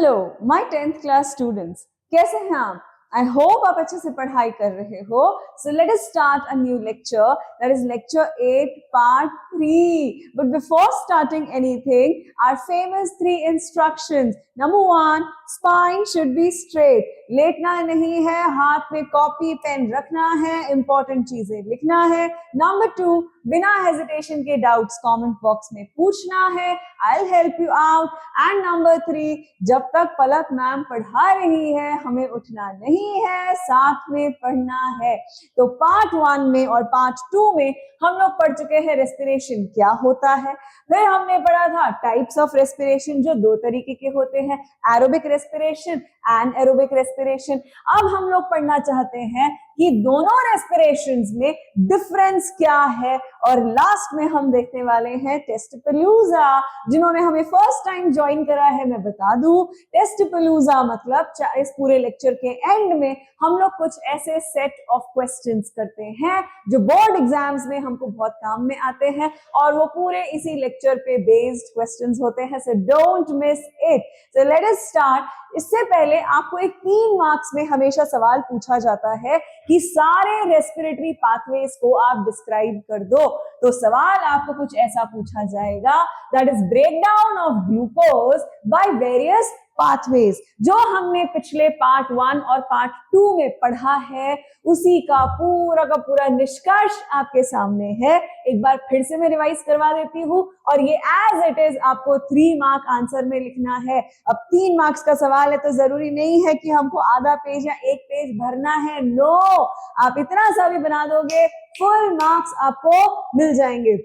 Hello my 10th class students, कैसे हैं आप? आई होप आप अच्छे से पढ़ाई कर रहे हो. So let us start a new lecture, that is lecture 8 part 3. But before starting anything, our famous 3 instructions. Number 1, spine should be straight. लेटना नहीं है, हाथ में कॉपी पेन रखना है, इंपॉर्टेंट चीजें लिखना है. नंबर 2, बिना हेजिटेशन के डाउट्स कमेंट बॉक्स में पूछना है. I will help you out. And number 3, जब तक पलक मैम पढ़ा रही है हमें उठना नहीं है, साथ में पढ़ना है. तो पार्ट 1 में और पार्ट 2 में हम लोग पढ़ चुके हैं रेस्पिरेशन क्या होता है. फिर हमने पढ़ा था टाइप्स ऑफ रेस्पिरेशन जो 2 तरीके के होते हैं, aerobic respiration and aerobic respiration. अब हम लोग पढ़ना चाहते हैं कि दोनों रेस्पिरेशंस में डिफरेंस क्या है. और लास्ट में हम देखने वाले हैं टेस्टपलूजा. जिन्होंने हमें फर्स्ट टाइम ज्वाइन करा है, मैं बता दूं, टेस्टपलूजा मतलब इस पूरे लेक्चर के एंड में हम लोग कुछ ऐसे सेट ऑफ क्वेश्चंस करते हैं जो बोर्ड एग्जाम्स में हमको बहुत काम में आते हैं, और वो पूरे इसी लेक्चर पे बेस्ड क्वेश्चंस होते हैं. So don't miss it. So let us start. इससे पहले आपको एक 3 मार्क्स में हमेशा सवाल पूछा जाता है कि सारे रेस्पिरेटरी पाथवेज को आप डिस्क्राइब कर दो. तो सवाल आपको कुछ ऐसा पूछा जाएगा, that is breakdown of glucose by various pathways. जो हमने पिछले पार्ट 1 और पार्ट 2 में पढ़ा है उसी का पूरा निष्कर्ष आपके सामने है. एक बार फिर से मैं रिवाइज करवा देती हूँ, और ये एज इट इज आपको 3 मार्क आंसर में लिखना है. अब 3 मार्क्स का सवाल है तो जरूरी नहीं है कि हमको आधा पेज या 1 पेज भरना है. नो, आप इतना सा भी बना दोगे, फुल मार्क्स आपको मिल जाएंगे.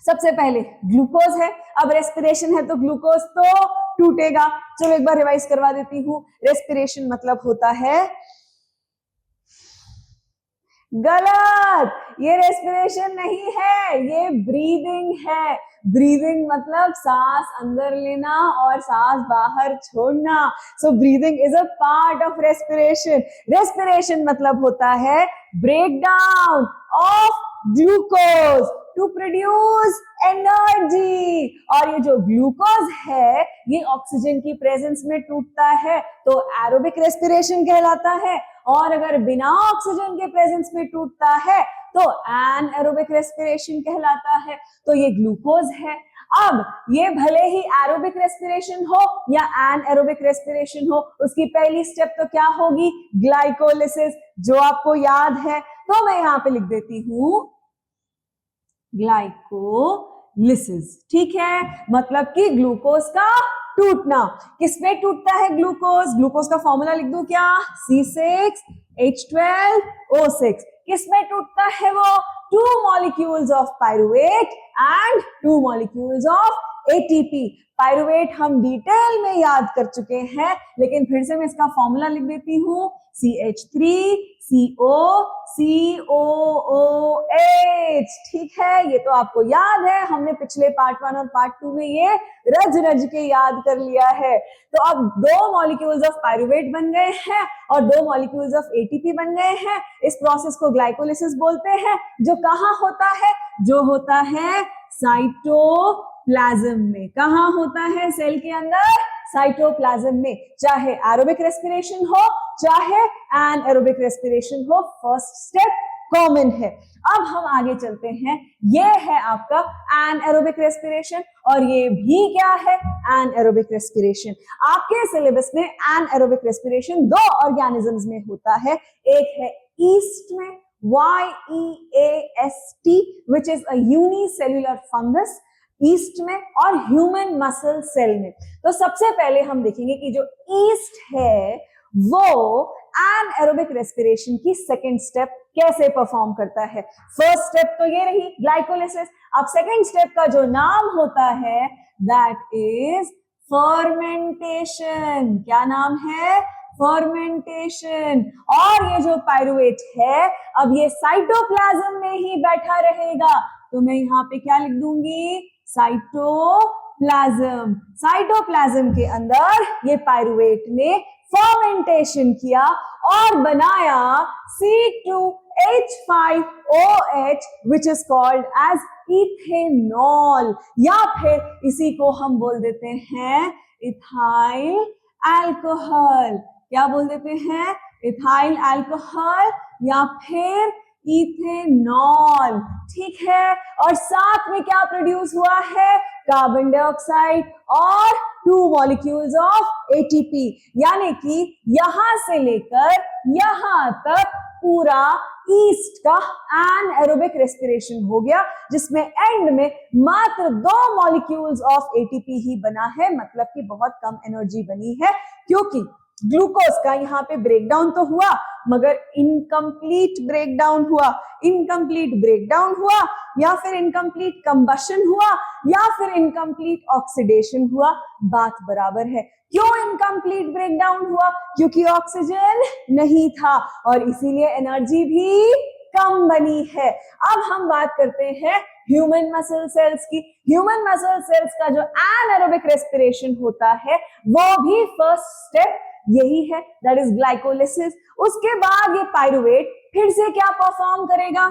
सबसे पहले ग्लूकोज है. अब रेस्पिरेशन है तो ग्लूकोज तो टूटेगा. चलो एक बार रिवाइज करवा देती हूँ. रेस्पिरेशन मतलब होता है, गलत, ये रेस्पिरेशन नहीं है, ये ब्रीदिंग है. ब्रीदिंग मतलब सांस अंदर लेना और सांस बाहर छोड़ना. So breathing is a part of respiration. Respiration मतलब होता है breakdown of glucose to produce energy. और ये जो ग्लूकोज है ये ऑक्सीजन की प्रेजेंस में टूटता है तो एरोबिक रेस्पिरेशन कहलाता है, और अगर बिना ऑक्सीजन के प्रेजेंस में टूटता है तो एनएरोबिक रेस्पिरेशन कहलाता है. तो ये ग्लूकोज है. अब ये भले ही एरोबिक रेस्पिरेशन हो या एनएरोबिक रेस्पिरेशन हो, उसकी पहली स्टेप तो क्या होगी, ग्लाइकोलिसिस, जो आपको याद है. तो मैं यहां पे लिख देती हूं ग्लाइकोलिसिस. ठीक है, मतलब कि ग्लूकोज का टूटना. किसमें टूटता है ग्लूकोज? ग्लूकोज का फॉर्मूला लिख दूं क्या, C6H12O6. किसमें टूटता है वो? 2 molecules of pyruvate and 2 molecules of ATP. Pyruvate हम डिटेल में याद कर चुके हैं, लेकिन फिर से मैं इसका फॉर्मूला लिख देती हूं, CH3COCOOH. ठीक है, ये तो आपको याद है, हमने पिछले पार्ट 1 और पार्ट 2 में ये रज के याद कर लिया है. तो अब 2 मॉलिक्यूल्स ऑफ पायरुवेट बन गए हैं और 2 मॉलिक्यूल्स ऑफ एटीपी बन गए हैं. इस प्रोसेस को ग्लाइकोलिसिस बोलते हैं, जो कहाँ होता है, जो होता है साइटोप्लाज्म में. कहाँ होता है? सेल के अंदर, साइटोप्लाज्म में. चाहे एरोबिक रेस्पिरेशन हो चाहे एनएरोबिक रेस्पिरेशन हो, फर्स्ट स्टेप कॉमन है. अब हम आगे चलते हैं. ये है आपका एनएरोबिक रेस्पिरेशन, और ये भी क्या है, एनएरोबिक रेस्पिरेशन. आपके सिलेबस में एनएरोबिक रेस्पिरेशन 2 ऑर्गेनिजम्स में होता है. एक है ईस्ट में, YEAST, which is a unicellular fungus, east में, और ह्यूमन मसल सेल में. तो सबसे पहले हम देखेंगे कि जो ईस्ट है वो एनएरोबिक रेस्पिरेशन की सेकंड स्टेप कैसे परफॉर्म करता है. फर्स्ट स्टेप तो ये रही ग्लाइकोलिसिस. अब सेकंड स्टेप का जो नाम होता है दैट इज फर्मेंटेशन. क्या नाम है? फर्मेंटेशन. और ये जो पायरुवेट है अब ये साइटोप्लाज्म में ही बैठा रहेगा, तो मैं यहाँ पे क्या लिख दूंगी, साइटोप्लाज्म. साइटोप्लाज्म के अंदर ये पायरुवेट ने फर्मेंटेशन किया और बनाया C2H5OH, which is called as ethanol, या फिर इसी को हम बोल देते हैं इथाइल अल्कोहल, क्या बोल देते हैं, इथाइल अल्कोहल या फिर इथेनॉल, ठीक है। और साथ में क्या प्रोड्यूस हुआ है, कार्बन डाइऑक्साइड और 2 मॉलिक्यूल्स ऑफ एटीपी, यानी कि यहां से लेकर यहां तक पूरा ईस्ट का एनाएरोबिक रेस्पिरेशन हो गया, जिसमें एंड में मात्र 2 मॉलिक्यूल्स ऑफ एटीपी ही बना है, मतलब कि बहुत कम एनर्जी बनी है, क्योंकि ग्लूकोज का यहाँ पे ब्रेकडाउन तो हुआ मगर इनकम्प्लीट ब्रेकडाउन हुआ, इनकम्प्लीट ब्रेकडाउन हुआ या फिर इनकम्प्लीट कंबशन हुआ या फिर इनकम्प्लीट ऑक्सीडेशन हुआ, बात बराबर है। क्यों इनकम्प्लीट ब्रेकडाउन हुआ, क्योंकि ऑक्सीजन नहीं था और इसीलिए एनर्जी भी कम बनी है। अब हम बात करते हैं ह्यूमन मसल सेल्स की। ह्यूमन मसल सेल्स का जो एनाएरोबिक रेस्पिरेशन होता है वो भी फर्स्ट स्टेप यही है, दैट इज ग्लाइकोलिसिस। उसके बाद ये पाइरुवेट फिर से क्या परफॉर्म करेगा,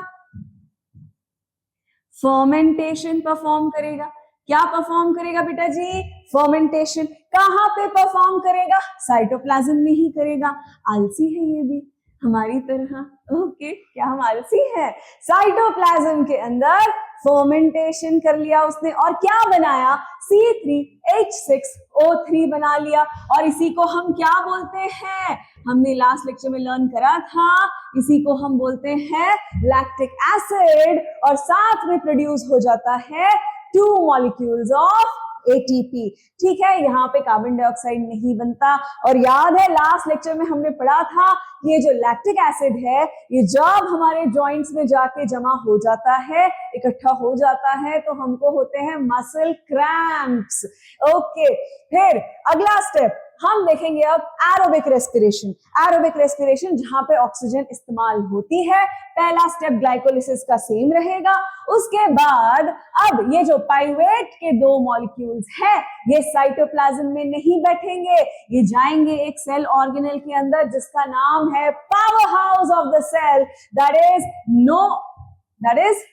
फर्मेंटेशन परफॉर्म करेगा। क्या परफॉर्म करेगा बेटा जी, फर्मेंटेशन। कहां पे परफॉर्म करेगा, साइटोप्लाज्म में ही करेगा। आलसी है ये भी हमारी तरह, ओके, क्या हम आलसी हैं, साइटोप्लाज्म के अंदर फर्मेंटेशन कर लिया उसने और क्या बनाया, C3H6O3 बना लिया। और इसी को हम क्या बोलते हैं, हमने लास्ट लेक्चर में लर्न करा था, इसी को हम बोलते हैं लैक्टिक एसिड, और साथ में प्रोड्यूस हो जाता है 2 मॉलिक्यूल्स ऑफ एटीपी, ठीक है। यहाँ पे कार्बन डाइऑक्साइड नहीं बनता। और याद है लास्ट लेक्चर में हमने पढ़ा था कि ये जो लैक्टिक एसिड है ये जब हमारे जॉइंट्स में जाके जमा हो जाता है, इकट्ठा हो जाता है, तो हमको होते हैं मसल क्रैम्प्स, ओके। फिर अगला स्टेप हम देखेंगे अब एरोबिक रेस्पिरेशन। एरोबिक रेस्पिरेशन जहां पे ऑक्सीजन इस्तेमाल होती है, पहला स्टेप ग्लाइकोलिसिस का सेम रहेगा। उसके बाद अब ये जो पाइरुवेट के 2 मॉलिक्यूल्स हैं ये साइटोप्लाज्म में नहीं बैठेंगे, ये जाएंगे एक सेल ऑर्गेनेल के अंदर जिसका नाम है powerhouse of the cell, that is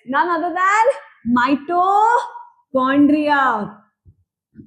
none other than mitochondria.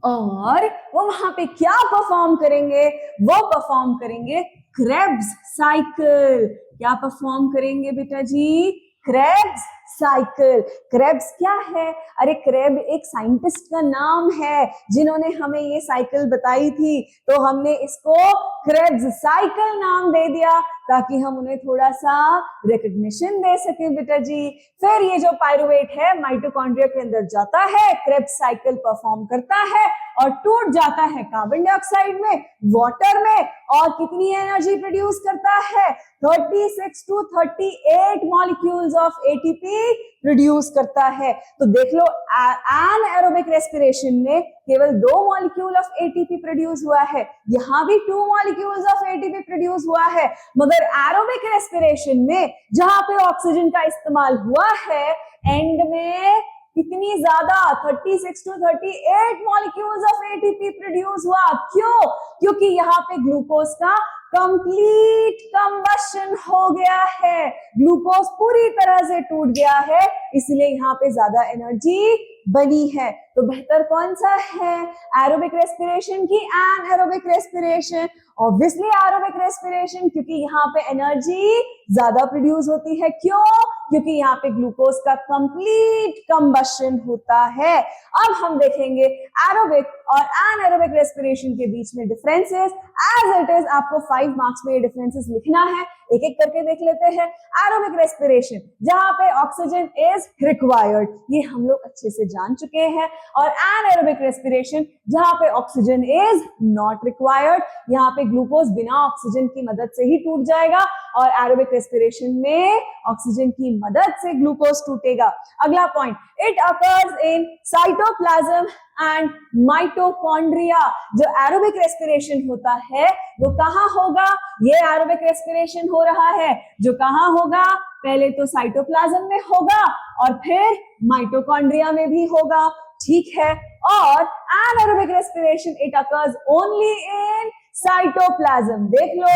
और वो वहां पे क्या परफॉर्म करेंगे, वो परफॉर्म करेंगे क्रेब्स साइकिल। क्या परफॉर्म करेंगे बेटा जी, क्रेब्स साइकिल। क्रेब्स क्या है, अरे क्रेब एक साइंटिस्ट का नाम है जिन्होंने हमें ये साइकिल बताई थी, तो हमने इसको क्रेब्स साइकिल नाम दे दिया ताकि हम उन्हें थोड़ा सा रिकग्निशन दे सकें बेटा जी। फिर ये जो पाइरुवेट है माइटोकॉन्ड्रिया के अंदर जाता है, क्रेब्स साइकिल परफॉर्म करता है और टूट जाता है कार्बन डाइऑक्साइड में, वाटर में, और कितनी एनर्जी प्रोड्यूस करता है, 36 to 38 molecules of ATP produce करता है। तो देख लो एनाएरोबिक रेस्पिरेशन में केवल 2 मॉलिक्यूल ऑफ एटीपी प्रोड्यूस हुआ है, यहां भी 2 मॉलिक्यूल्स ऑफ एटीपी प्रोड्यूस हुआ है, मगर एरोबिक रेस्पिरेशन में जहां पे ऑक्सीजन का इस्तेमाल हुआ है एंड में कितनी ज्यादा 36 to 38 molecules of ATP produce हुआ। क्यों, क्योंकि यहाँ पे ग्लूकोज का कंप्लीट कंबशन हो गया है, ग्लूकोज पूरी तरह से टूट गया है, इसलिए यहाँ पे ज्यादा एनर्जी बनी है। तो बेहतर कौन सा है, एरोबिक रेस्पिरेशन की एनाएरोबिक रेस्पिरेशन? ऑब्वियसली एरोबिक रेस्पिरेशन, क्योंकि यहाँ पे एनर्जी ज्यादा प्रोड्यूस होती है। क्यों, क्योंकि यहाँ पे ग्लूकोज का कंप्लीट कंबशन होता है। अब हम देखेंगे एरोबिक और एनाएरोबिक रेस्पिरेशन के बीच में डिफरेंसेस, एज इट इज आपको 5 मार्क्स में ये डिफरेंसेस लिखना है, एक एक करके देख लेते हैं। एरोबिक रेस्पिरेशन जहां पे ऑक्सीजन इज रिक्वायर्ड, ये हम लोग अच्छे से जान चुके हैं, और एनाएरोबिक रेस्पिरेशन जहां पे ऑक्सीजन इज नॉट रिक्वायर्ड, यहाँ पे ग्लूकोज बिना ऑक्सीजन की मदद से ही टूट जाएगा, और एरोबिक रेस्पिरेशन में ऑक्सीजन की मदद से ग्लूकोज टूटेगा। अगला point, it occurs in cytoplasm and mitochondria. जो एरोबिक रेस्पिरेशन होता है वो कहाँ होगा, ये एरोबिक रेस्पिरेशन हो रहा है जो कहाँ होगा, पहले तो साइटोप्लाज्म में होगा और फिर माइटोकॉन्ड्रिया में भी होगा, ठीक है। और anaerobic respiration it occurs only in cytoplasm. देख लो,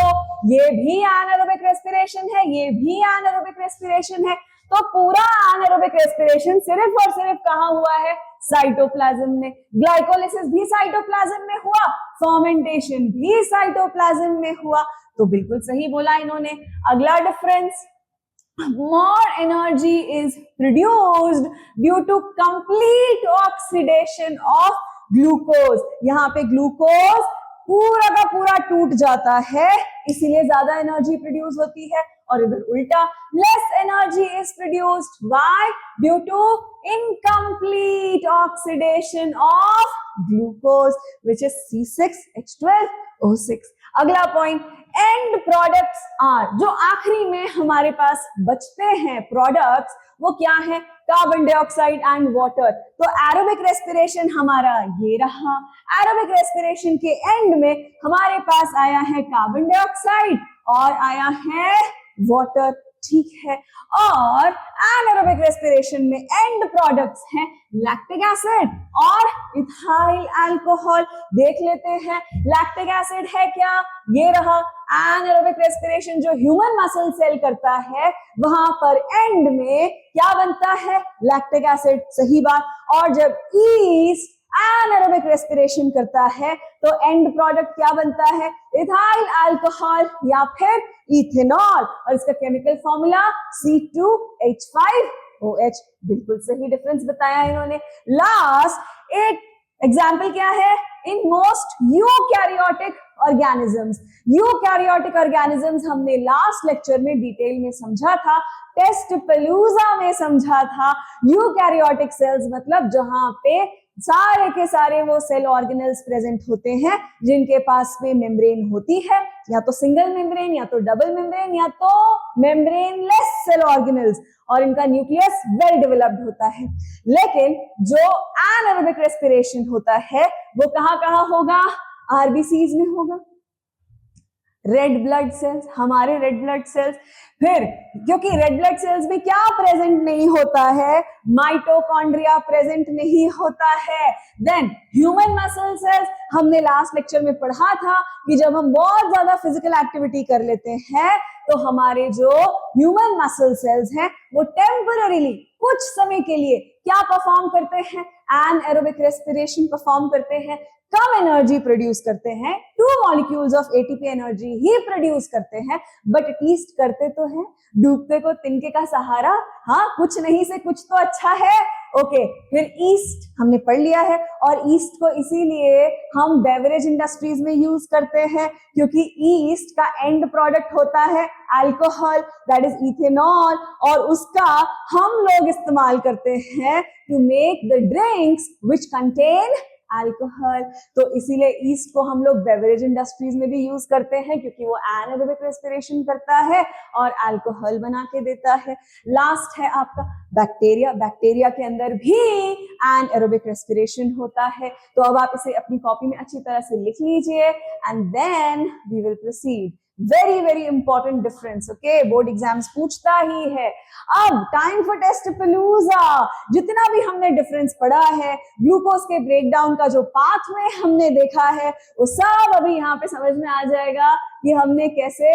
ये भी एनाएरोबिक रेस्पिरेशन है, ये भी एनाएरोबिक रेस्पिरेशन है, तो पूरा एनाएरोबिक रेस्पिरेशन सिर्फ और सिर्फ कहां हुआ है, साइटोप्लाज्म में। ग्लाइकोलिसिस भी साइटोप्लाज्म में हुआ, फर्मेंटेशन भी साइटोप्लाज्म में हुआ। तो बिल्कुल सही बोला इन्होंने। अगला difference, more energy is produced due to complete oxidation of glucose। यहाँ पे ग्लूकोज पूरा का पूरा टूट जाता है, इसीलिए ज्यादा एनर्जी प्रोड्यूस होती है। और इधर उल्टा, less energy is produced, why? Due to incomplete oxidation of glucose which is C6H12O6। अगला पॉइंट, एंड प्रोडक्ट्स आर, जो आखिरी में हमारे पास बचते हैं प्रोडक्ट्स, वो क्या है? Carbon dioxide and water. तो एरोबिक रेस्पिरेशन हमारा ये रहा। एरोबिक रेस्पिरेशन के एंड में हमारे पास आया है कार्बन डाइऑक्साइड और आया है वाटर, ठीक है। और एनारोबिक रेस्पिरेशन में एंड प्रोडक्ट्स हैं लैक्टिक एसिड और इथाइल अल्कोहल। देख लेते हैं लैक्टिक एसिड है क्या, ये रहा। एनारोबिक रेस्पिरेशन जो ह्यूमन मसल सेल करता है, वहां पर एंड में क्या बनता है? लैक्टिक एसिड, सही बात। और जब ईस्ट एनारोबिक रेस्पिरेशन करता है तो एंड प्रोडक्ट क्या बनता है? इथाइल अल्कोहल या फिर इथेनॉल, और इसका केमिकल फॉर्मूला C2H5OH। बिल्कुल सही डिफरेंस बताया इन्होंने। लास्ट एक एग्जाम्पल क्या है? In most eukaryotic organisms. Eukaryotic organisms हमने लास्ट लेक्चर में डिटेल में समझा था, टेस्टपलूजा में समझा था। यूकैरियोटिक सेल्स मतलब जहां पे सारे के सारे वो सेल ऑर्गेनल्स प्रेजेंट होते हैं जिनके पास में मेम्ब्रेन होती है, या तो सिंगल मेम्ब्रेन या तो डबल मेम्ब्रेन या तो मेम्ब्रेनलेस सेल ऑर्गेनल्स, और इनका न्यूक्लियस वेल डेवलप्ड होता है। लेकिन जो एनारोबिक रेस्पिरेशन होता है वो कहां कहां होगा? आरबीसीज में होगा, रेड ब्लड सेल्स, हमारे रेड ब्लड सेल्स। फिर क्योंकि रेड ब्लड सेल्स में क्या प्रेजेंट नहीं होता है? माइटोकॉन्ड्रिया प्रेजेंट नहीं होता है। देन ह्यूमन मसल सेल्स, हमने लास्ट लेक्चर में पढ़ा था कि जब हम बहुत ज्यादा फिजिकल एक्टिविटी कर लेते हैं तो हमारे जो ह्यूमन मसल सेल्स हैं वो टेम्पररीली कुछ समय के लिए क्या परफॉर्म करते हैं? एनारोबिक रेस्पिरेशन परफॉर्म करते हैं, कम एनर्जी प्रोड्यूस करते हैं, 2 molecules of ATP energy he produce करते हैं, बट एटलीस्ट करते तो हैं। डूबते को तिनके का सहारा, हाँ, कुछ नहीं से कुछ तो अच्छा है। ओके, फिर ईस्ट हमने पढ़ लिया है, और ईस्ट को इसीलिए हम बेवरेज इंडस्ट्रीज में यूज करते हैं क्योंकि ईस्ट का एंड प्रोडक्ट होता है अल्कोहल, दैट इज इथेनॉल, और उसका हम लोग इस्तेमाल करते हैं to make the drinks which contain alcohol. तो इसीलिए ईस्ट को हम लोग बेवरेज इंडस्ट्रीज में भी यूज करते हैं क्योंकि वो एनारोबिक रेस्पिरेशन करता है और अल्कोहल बना के देता है। लास्ट है आपका बैक्टीरिया। बैक्टीरिया के अंदर भी एनारोबिक रेस्पिरेशन होता है। तो अब आप इसे अपनी कॉपी में अच्छी तरह से लिख लीजिए and then we will proceed. Very very important difference, okay, board exams पूछता ही है। अब टाइम फॉर टेस्टपलूजा। जितना भी हमने डिफरेंस पढ़ा है, ग्लूकोज के ब्रेकडाउन का जो पाथवे हमने देखा है, वो सब अभी यहाँ पे समझ में आ जाएगा कि हमने कैसे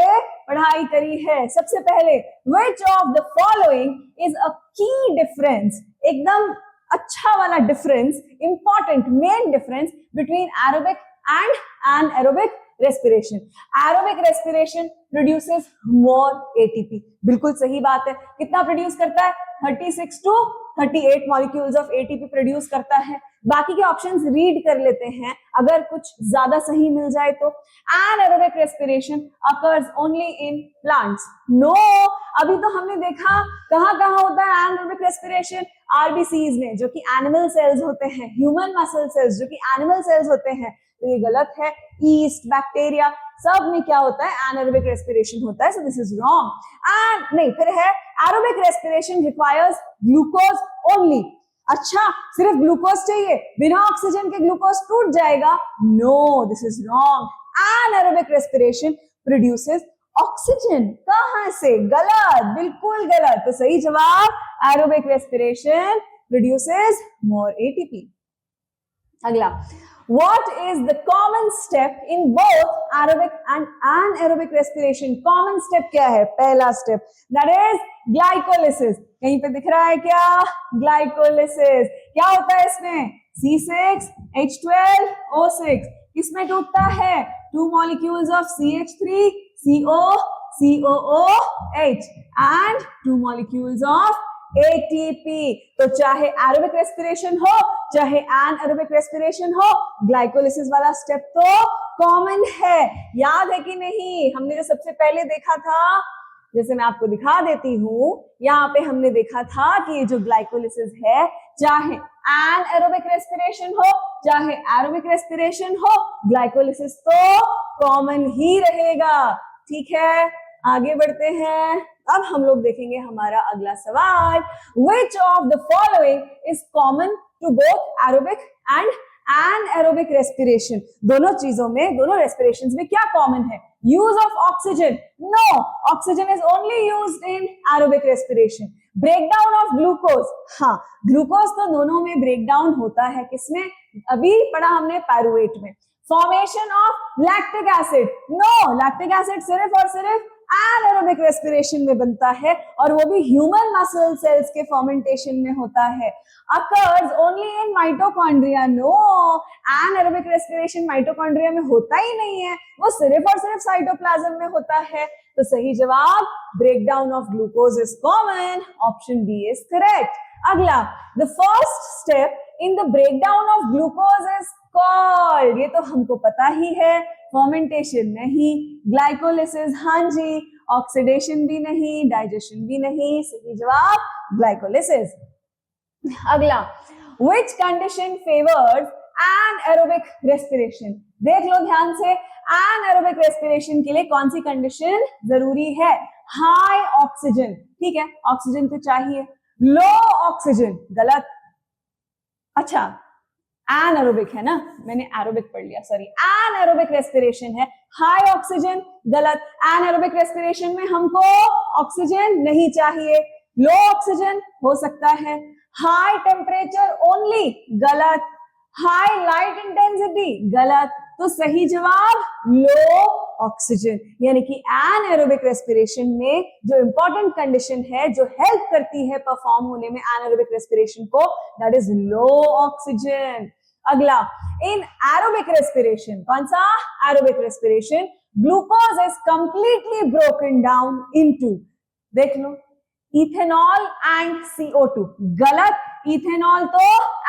पढ़ाई करी है। सबसे पहले, which of the following is a key difference? एकदम अच्छा वाला difference, important main difference between aerobic and anaerobic respiration. Aerobic respiration produces more ATP. बिल्कुल सही बात है। कितना प्रोड्यूस करता है? 36 to 38 molecules of ATP produce करता है। बाकी के ऑप्शंस रीड कर लेते हैं, अगर कुछ ज्यादा सही मिल जाए तो। Anaerobic respiration occurs only in plants. No, अभी तो हमने देखा कहाँ कहाँ होता है anaerobic respiration? आरबीसीज में, जो कि एनिमल सेल्स होते हैं, ह्यूमन मसल सेल्स जो कि एनिमल सेल्स होते हैं। तो ये गलत है। ईस्ट, बैक्टीरिया, सब में क्या होता है? एनारोबिक रेस्पिरेशन होता है। So this is wrong. And नहीं, फिर है aerobic respiration requires glucose only. अच्छा, सिर्फ ग्लूकोज चाहिए, बिना ऑक्सीजन के ग्लूकोज टूट जाएगा? No, this is wrong. Anaerobic respiration produces oxygen. कहां से? गलत, बिल्कुल गलत। तो सही जवाब, aerobic respiration produces more ATP. अगला, what is the common step in both aerobic and anaerobic respiration? common step क्या है? पहला step, that is glycolysis. कहीं पे दिख रहा है क्या? ग्लाइकोलिसिस। क्या होता है इसमें? C6H12O6 किसमें टूटता है? 2 molecules of CH3 CO COOH and 2 molecules of ATP। तो चाहे एरोबिक रेस्पिरेशन हो चाहे एनाएरोबिक रेस्पिरेशन हो, ग्लाइकोलिसिस वाला स्टेप तो कॉमन है। याद है कि नहीं? हमने जो सबसे पहले देखा था, जैसे मैं आपको दिखा देती हूँ, यहाँ पे हमने देखा था कि ये जो ग्लाइकोलिसिस है, चाहे एनाएरोबिक रेस्पिरेशन हो चाहे एरोबिक रेस्पिरेशन हो, ग्लाइकोलिसिस तो कॉमन ही रहेगा। ठीक है, आगे बढ़ते हैं। अब हम लोग देखेंगे हमारा अगला सवाल, which of the following is common to both aerobic and anaerobic respiration? दोनों चीजों में, दोनों रेस्पिरेशंस में क्या कॉमन है? Use of oxygen? No, oxygen is only used in aerobic respiration. Breakdown of glucose? हाँ, ग्लूकोज तो दोनों में ब्रेकडाउन होता है। किसमें? अभी पढ़ा हमने पायरुवेट में। Formation of lactic acid? No, lactic acid सिर्फ और सिर्फ एनाएरोबिक रेस्पिरेशन में बनता है, और वो भी ह्यूमन मसल सेल्स के फर्मेंटेशन में होता है। Occurs only in mitochondria? No, anaerobic respiration mitochondria में होता ही नहीं है, वो सिर्फ और सिर्फ साइटोप्लाज्म में होता है। तो सही जवाब breakdown of glucose is common, option B is correct. अगला, the first step in the breakdown of glucose is called? ये तो हमको पता ही है, फर्मेंटेशन नहीं, ग्लाइकोलिसिस हाँ जी, ऑक्सीडेशन भी नहीं, डाइजेशन भी नहीं, सही जवाब ग्लाइकोलिसिस। अगला, which condition favors anaerobic respiration? देख लो ध्यान से, anaerobic respiration के लिए कौन सी कंडीशन जरूरी है? हाई ऑक्सीजन, ठीक है, ऑक्सीजन तो चाहिए। लो ऑक्सीजन, गलत। अच्छा, एनाएरोबिक है ना, मैंने एरोबिक पढ़ लिया, सॉरी। एनाएरोबिक रेस्पिरेशन है, हाई ऑक्सीजन, गलत। एनाएरोबिक रेस्पिरेशन में हमको ऑक्सीजन नहीं चाहिए। लो ऑक्सीजन हो सकता है। हाई टेम्परेचर ओनली, गलत। हाई लाइट इंटेंसिटी, गलत। तो सही जवाब लो ऑक्सीजन, यानी कि एनाएरोबिक रेस्पिरेशन में जो इंपॉर्टेंट कंडीशन है, जो हेल्प करती है परफॉर्म होने में एनाएरोबिक रेस्पिरेशन को, दैट इज लो ऑक्सीजन। अगला, इन एरोबिक रेस्पिरेशन, कौन सा? Aerobic respiration, glucose is completely broken down into, देख लो, इथेनॉल एंड CO2, गलत। इथेनॉल तो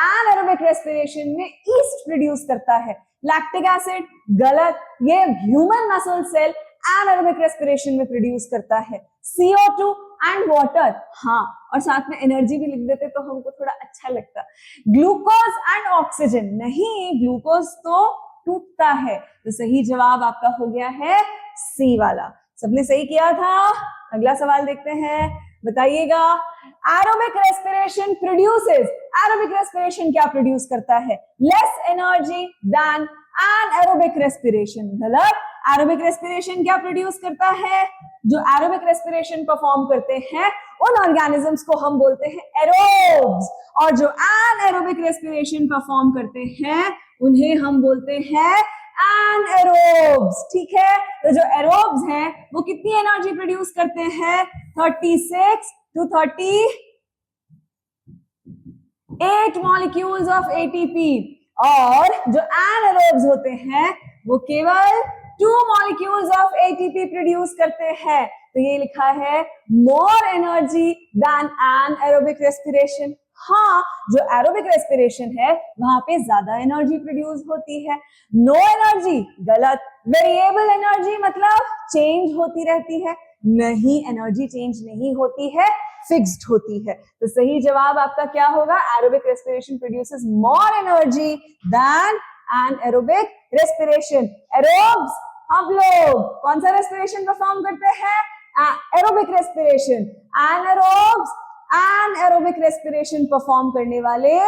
एनाएरोबिक रेस्पिरेशन में ईस्ट प्रोड्यूस करता है। लैक्टिक एसिड, गलत, ये ह्यूमन मसल सेल एनाएरोबिक रेस्पिरेशन में प्रोड्यूस करता है। CO2 एंड वाटर, हाँ, और साथ में एनर्जी भी लिख देते तो हमको थोड़ा अच्छा लगता। ग्लूकोज एंड ऑक्सीजन, नहीं, ग्लूकोज तो टूटता है। तो सही जवाब आपका हो गया है सी वाला। सबने सही किया था। अगला सवाल देखते हैं, बताइएगा। Aerobic respiration produces, aerobic respiration क्या प्रोड्यूस करता है? Less energy than anaerobic respiration, गलत। एरोबिक रेस्पिरेशन क्या प्रोड्यूस करता है? जो एरोबिक रेस्पिरेशन परफॉर्म करते हैं उन ऑर्गेनिजम्स को हम बोलते हैं एरोब्स, और जो एनाएरोबिक रेस्पिरेशन परफॉर्म करते हैं उन्हें हम बोलते हैं एनाएरोब्स, ठीक है। तो जो एरोब्स हैं वो कितनी एनर्जी प्रोड्यूस करते हैं? 36 to 38 मॉलिक्यूल्स ऑफ ATP, और जो एनाएरोब्स होते हैं वो केवल 2 मॉलिक्यूल्स ऑफ ATP प्रोड्यूस करते हैं। तो ये लिखा है मोर एनर्जी देन एनाएरोबिक रेस्पिरेशन। हाँ, जो एरोबिक रेस्पिरेशन है वहां पे ज्यादा एनर्जी प्रोड्यूस होती है। नो एनर्जी, गलत। वेरिएबल एनर्जी मतलब चेंज होती रहती है, नहीं, एनर्जी चेंज नहीं होती है, फिक्स्ड होती है। तो सही जवाब आपका क्या होगा? Aerobic respiration produces more energy than anaerobic respiration. Aerobes, हम लोग कौन सा रेस्पिरेशन परफॉर्म करते हैं? Aerobic respiration. Anaerobes anaerobic respiration perform करने वाले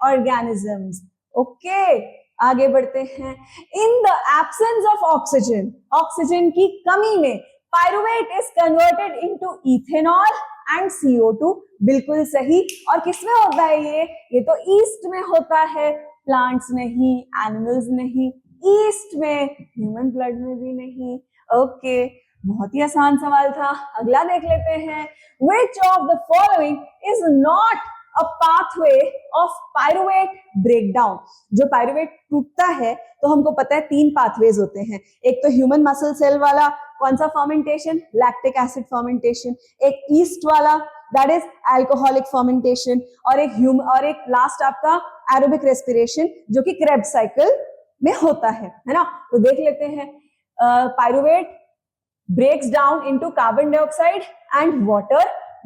ऑर्गेनिजम्स। ओके, आगे बढ़ते हैं। In the absence of oxygen, oxygen की कमी में pyruvate is converted into ethanol and CO2, बिल्कुल सही। और किसमें होता है ये तो ईस्ट में होता है, प्लांट्स नहीं, एनिमल्स नहीं, ईस्ट में, ह्यूमन ब्लड में भी नहीं। ओके, बहुत ही आसान सवाल था। अगला देख लेते हैं, which of the following is not a pathway of pyruvate breakdown? जो पायरुवेट टूटता है तो हमको पता है 3 पाथवेज होते हैं। एक तो ह्यूमन मसल सेल वाला कौन सा फर्मेंटेशन, लैक्टिक एसिड फर्मेंटेशन, एक ईस्ट वाला दैट इज अल्कोहलिक फर्मेंटेशन, और एक लास्ट आपका एरोबिक रेस्पिरेशन जो कि क्रेब्स साइकिल में होता है ना। तो देख लेते हैं, pyruvate breaks down into carbon dioxide and water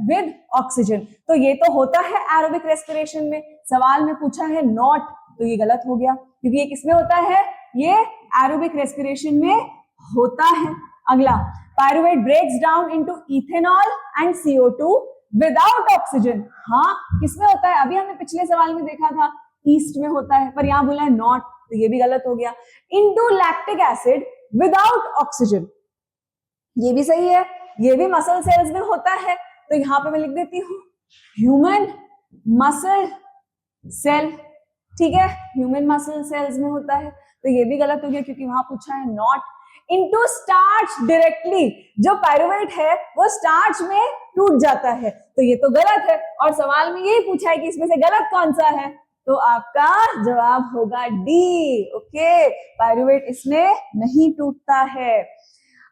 with oxygen। तो ये तो होता है एरोबिक रेस्पिरेशन में। सवाल में पूछा है नॉट, तो ये गलत हो गया क्योंकि ये किसमें होता है, ये एरोबिक रेस्पिरेशन में होता है। अगला, pyruvate breaks down into ethanol and CO2 without oxygen. हाँ, किसमें होता है, अभी हमने पिछले सवाल में देखा था ईस्ट में होता है, पर यहां बोला है नॉट, तो ये भी गलत हो गया। Into lactic acid without oxygen, ये भी सही है, ये भी मसल सेल्स में होता है। तो यहां पे मैं लिख देती हूँ ह्यूमन मसल सेल, ठीक है, ह्यूमन मसल सेल्स में होता है। तो ये भी गलत हो गया क्योंकि वहां पूछा है नॉट। इनटू स्टार्च डायरेक्टली, जो पायरुवेट है वो स्टार्च में टूट जाता है, तो ये तो गलत है। और सवाल में यही पूछा है कि इसमें से गलत कौन सा है, तो आपका जवाब होगा डी। ओके, पायरुवेट इसमें नहीं टूटता है।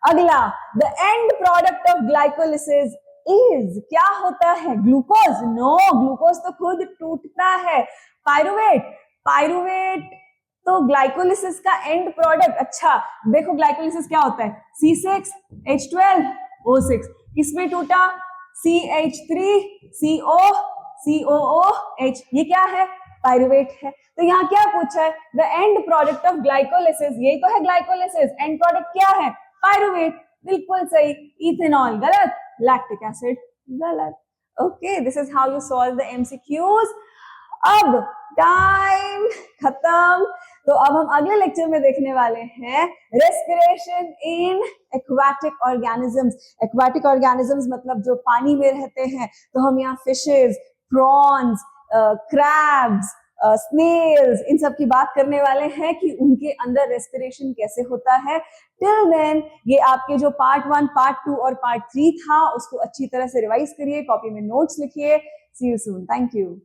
अगला, the end product of glycolysis is, क्या होता है, ग्लूकोज? नो, ग्लूकोज तो खुद टूटता है। पायरुवेट तो ग्लाइकोलिसिस का एंड प्रोडक्ट। अच्छा देखो, ग्लाइकोलिसिस क्या होता है, C6H12O6, किसमें टूटा, CH3CO COOH, ये क्या है, पायरुवेट है। तो यहाँ क्या पूछा है, the end product of glycolysis, यही तो है ग्लाइकोलिसिस, एंड प्रोडक्ट क्या है, पायरुवेट, बिल्कुल सही। इथेनॉल गलत, लैक्टिक एसिड गलत। Okay, this is how you solve the MCQs। अब टाइम खत्म, तो अब हम अगले लेक्चर में देखने वाले हैं respiration in aquatic organisms. Aquatic organisms मतलब जो पानी में रहते हैं, तो हम यहाँ फिशेस, प्रॉन्स, क्रैब्स, स्नेल्स, इन सब की बात करने वाले हैं कि उनके अंदर रेस्पिरेशन कैसे होता है। टिल देन ये आपके जो पार्ट 1, पार्ट 2 और पार्ट 3 था, उसको अच्छी तरह से रिवाइज करिए, कॉपी में नोट्स लिखिए। सी यू सून, थैंक यू।